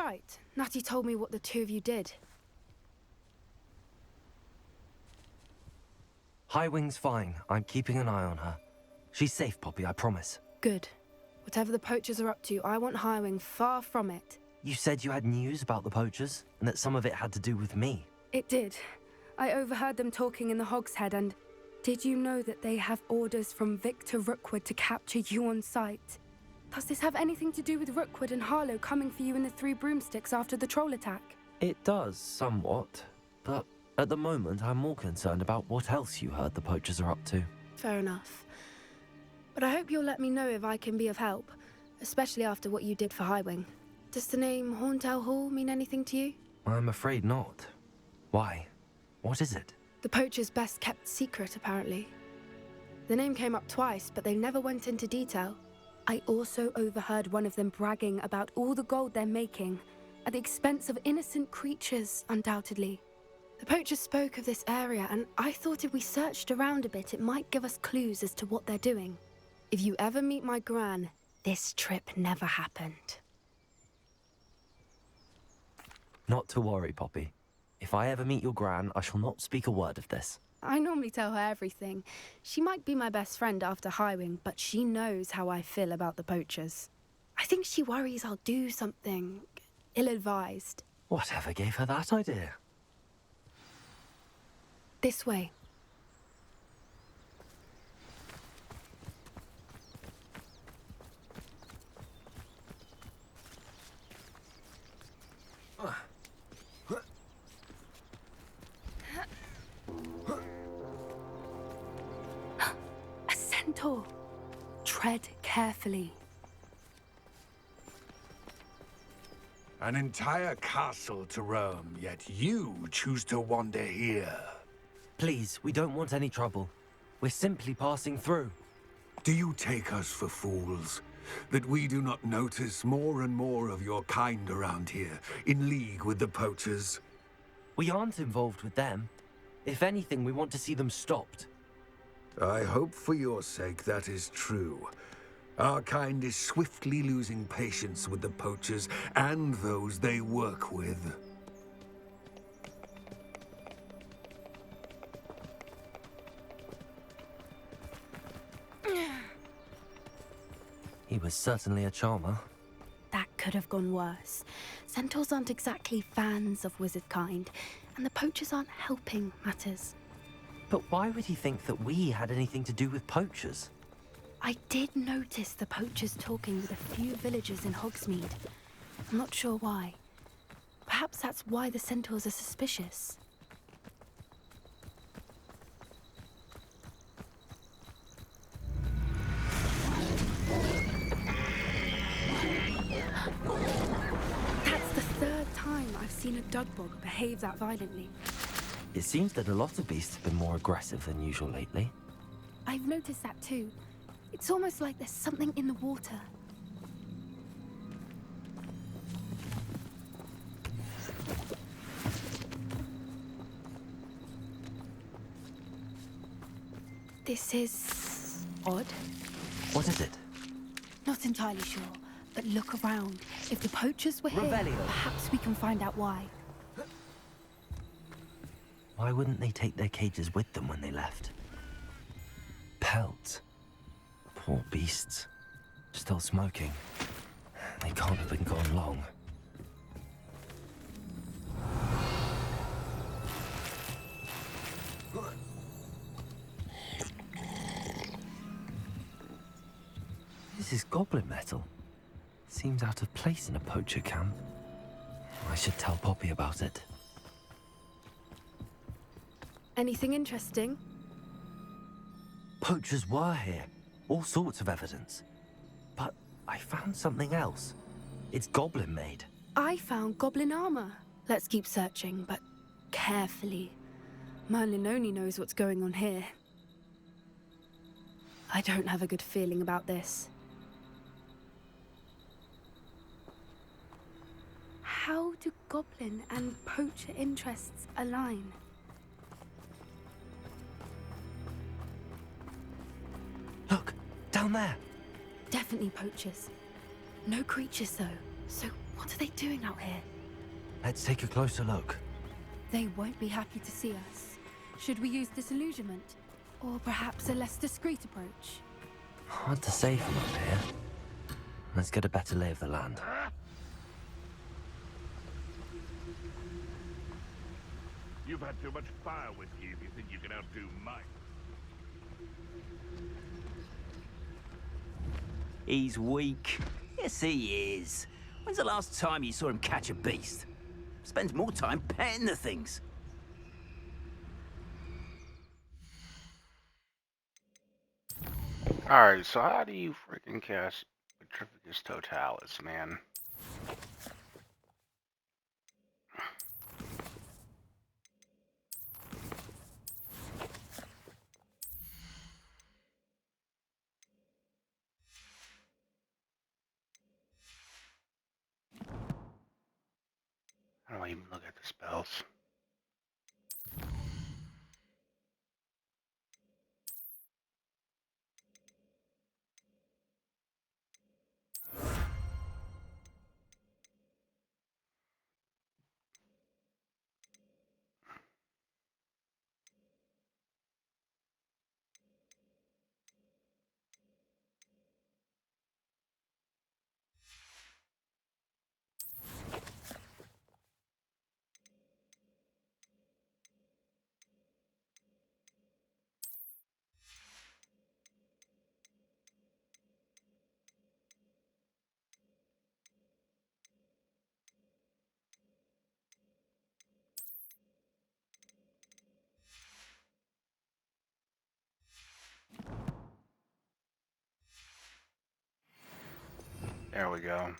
right. Natty told me what the two of you did. Highwing's fine. I'm keeping an eye on her. She's safe, Poppy, I promise. Good. Whatever the poachers are up to, I want Highwing far from it. You said you had news about the poachers, and that some of it had to do with me. It did. I overheard them talking in the Hogshead, and did you know that they have orders from Victor Rookwood to capture you on sight? Does this have anything to do with Rookwood and Harlow coming for you in the Three Broomsticks after the troll attack? It does, somewhat. But at the moment, I'm more concerned about what else you heard the poachers are up to. Fair enough. But I hope you'll let me know if I can be of help, especially after what you did for Highwing. Does the name Horntail Hall mean anything to you? I'm afraid not. Why? What is it? The poachers' best kept secret, apparently. The name came up twice, but they never went into detail. I also overheard one of them bragging about all the gold they're making, at the expense of innocent creatures, undoubtedly. The poachers spoke of this area, and I thought if we searched around a bit, it might give us clues as to what they're doing. If you ever meet my gran, this trip never happened. Not to worry, Poppy. If I ever meet your gran, I shall not speak a word of this. I normally tell her everything. She might be my best friend after Highwing, but she knows how I feel about the poachers. I think she worries I'll do something ill-advised. Whatever gave her that idea? This way. A centaur. Tread carefully. An entire castle to roam, yet you choose to wander here. Please, we don't want any trouble. We're simply passing through. Do you take us for fools? That we do not notice more and more of your kind around here, in league with the poachers? We aren't involved with them. If anything, we want to see them stopped. I hope for your sake that is true. Our kind is swiftly losing patience with the poachers and those they work with. He was certainly a charmer. That could have gone worse. Centaurs aren't exactly fans of wizard kind, and the poachers aren't helping matters. But why would he think that we had anything to do with poachers? I did notice the poachers talking with a few villagers in Hogsmeade. I'm not sure why. Perhaps that's why the centaurs are suspicious. That's the third time I've seen a Dudbog behave that violently. It seems that a lot of beasts have been more aggressive than usual lately. I've noticed that too. It's almost like there's something in the water. This is odd. What is it? Not entirely sure, but look around. If the poachers were here, Revelio. perhaps we can find out why. Why wouldn't they take their cages with them when they left? Pelts. Poor beasts. Still smoking. They can't have been gone long. This is goblin metal. Seems out of place in a poacher camp. I should tell Poppy about it. Anything interesting? Poachers were here. All sorts of evidence. But I found something else. It's goblin-made. I found goblin armor. Let's keep searching, but carefully. Merlin only knows what's going on here. I don't have a good feeling about this. How do goblin and poacher interests align? Look, down there. Definitely poachers. No creatures though. So What are they doing out here? Let's take a closer look. They won't be happy to see us. Should we use disillusionment? Or perhaps a less discreet approach? Hard to say from up here. Let's get a better lay of the land. You've had too much fire with you if you think you can outdo mine. He's weak. Yes, he is. When's the last time you saw him catch a beast? Spends more time petting the things. Alright, so how do you freaking cast Petrificus Totalis, man? I don't even look at the spells. There we go.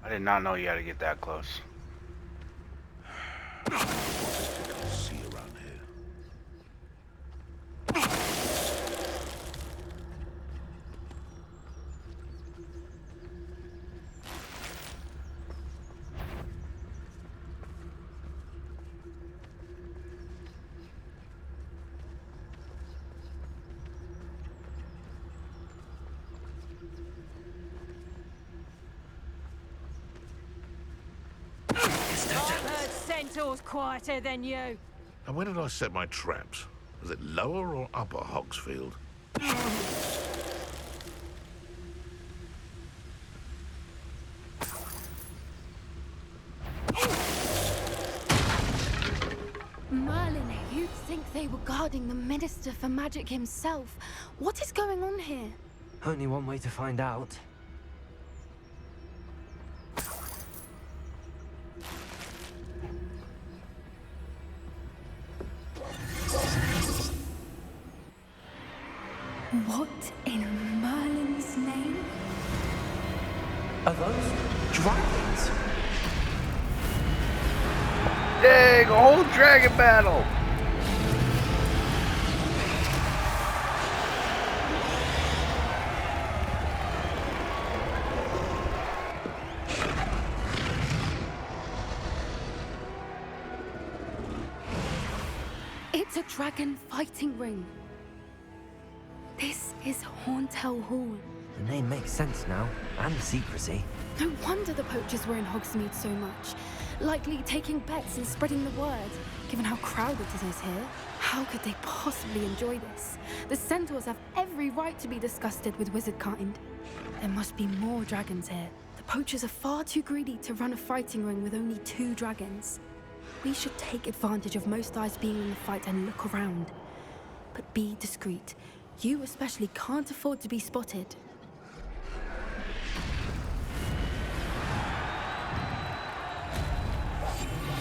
I did not know you had to get that close. See around here. Centaur's quieter than you. And where did I set my traps? Was it lower or upper Hogsfield? Merlin, you'd think they were guarding the Minister for Magic himself. What is going on here? Only one way to find out. What in Merlin's name? Are those dragons? Dang, a whole dragon battle! It's a dragon fighting ring. This is Horntail Hall. The name makes sense now, and the secrecy. No wonder the poachers were in Hogsmeade so much. Likely taking bets and spreading the word, given how crowded it is here. How could they possibly enjoy this? The centaurs have every right to be disgusted with wizard kind. There must be more dragons here. The poachers are far too greedy to run a fighting ring with only 2 dragons. We should take advantage of most eyes being in the fight and look around. But be discreet. You especially can't afford to be spotted.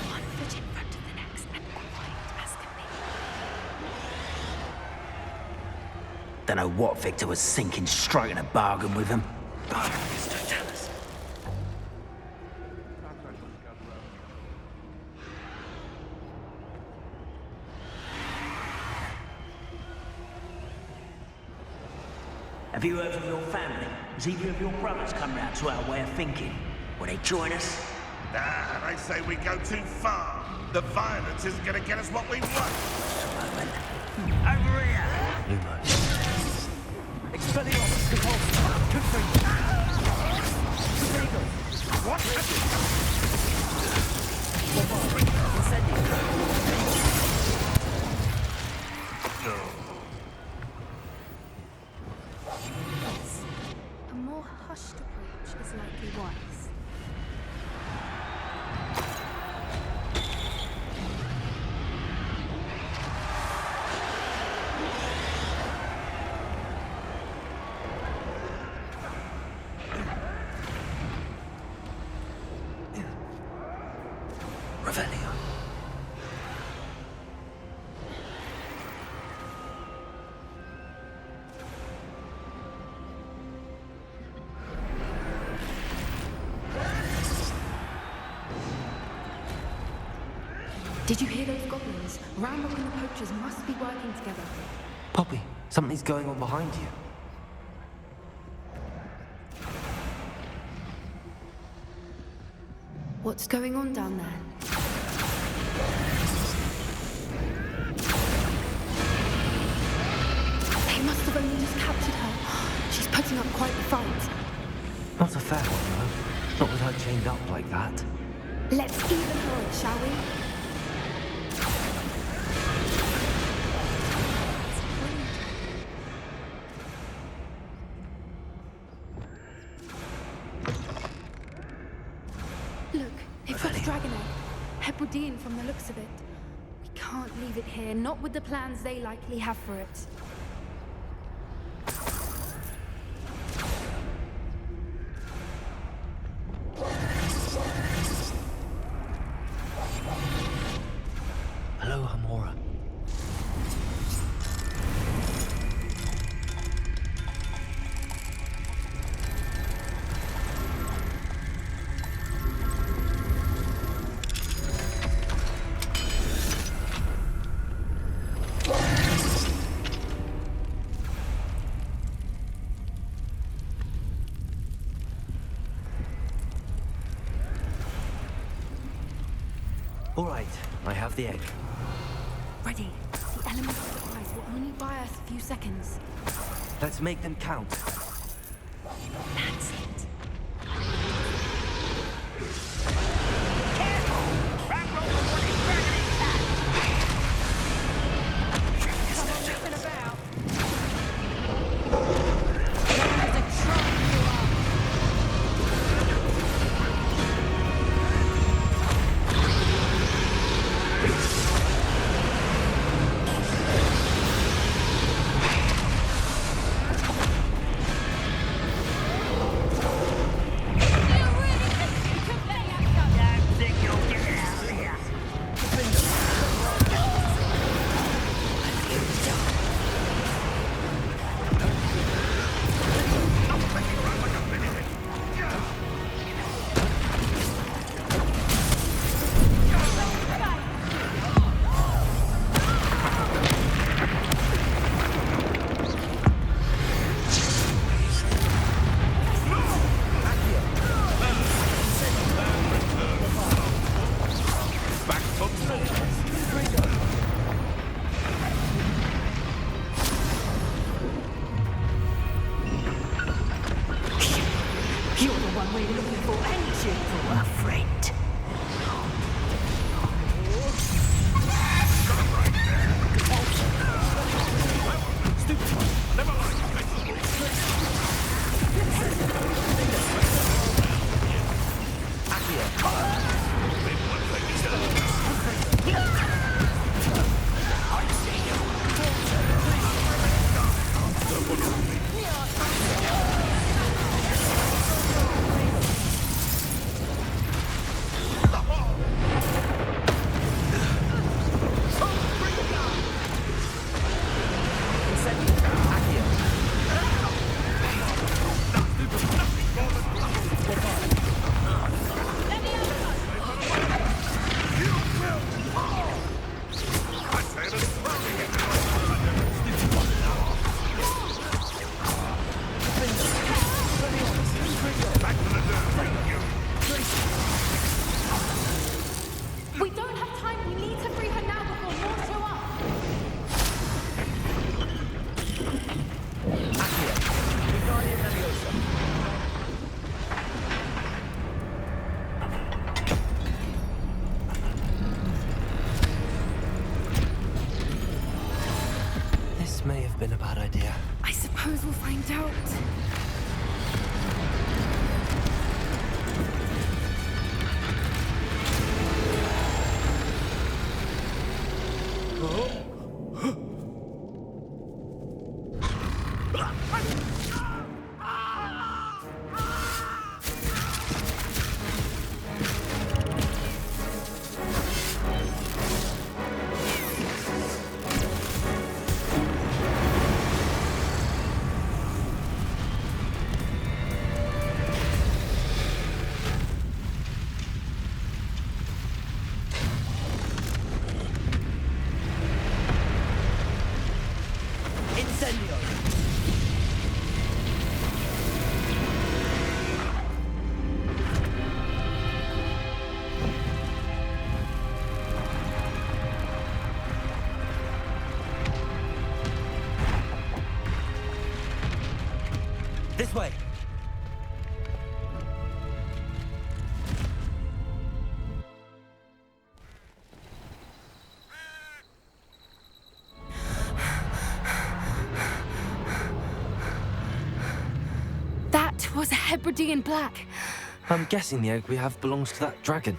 One foot in front of the next and quiet as can be. Don't know what Victor was thinking, striking a bargain with him. Have you heard from your family? Has either of your brothers come round to our way of thinking? Will they join us? Nah, they say we go too far. The violence isn't gonna get us what we want. Over here! Lumo. Expelliarmus, repulse. Confront. What? Yes. A more hushed approach is likely wise. Revelio. Did you hear those goblins? Ramrock and the poachers must be working together. Poppy, something's going on behind you. What's going on down there? They must have only just captured her. She's putting up quite the fight. Not a fair one, though. Not with her chained up like that. Let's even her up, shall we? Look, they've got the dragon egg. Hebridean from the looks of it. We can't leave it here, not with the plans they likely have for it. Hello, Hamora. All right, I have the egg. Ready. The element of surprise will only buy us a few seconds. Let's make them count. That's it. Nothing about. There's a trap you are. This may have been a bad idea. I suppose we'll find out. This way! That was a Hebridean black. I'm guessing the egg we have belongs to that dragon.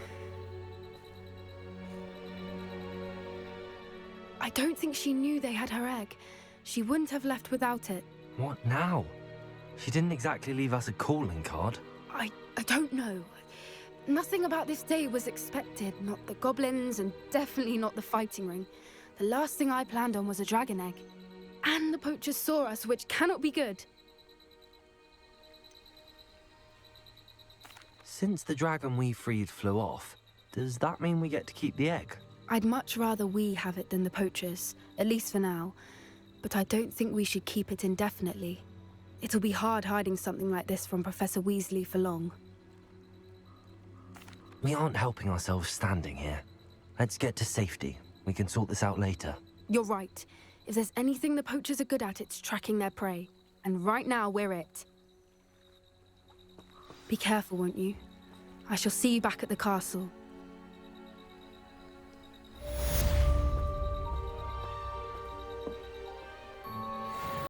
I don't think she knew they had her egg. She wouldn't have left without it. What now? She didn't exactly leave us a calling card. I don't know. Nothing about this day was expected. Not the goblins, and definitely not the fighting ring. The last thing I planned on was a dragon egg. And the poachers saw us, which cannot be good. Since the dragon we freed flew off, does that mean we get to keep the egg? I'd much rather we have it than the poachers, at least for now. But I don't think we should keep it indefinitely. It'll be hard hiding something like this from Professor Weasley for long. We aren't helping ourselves standing here. Let's get to safety. We can sort this out later. You're right. If there's anything the poachers are good at, it's tracking their prey. And right now, we're it. Be careful, won't you? I shall see you back at the castle.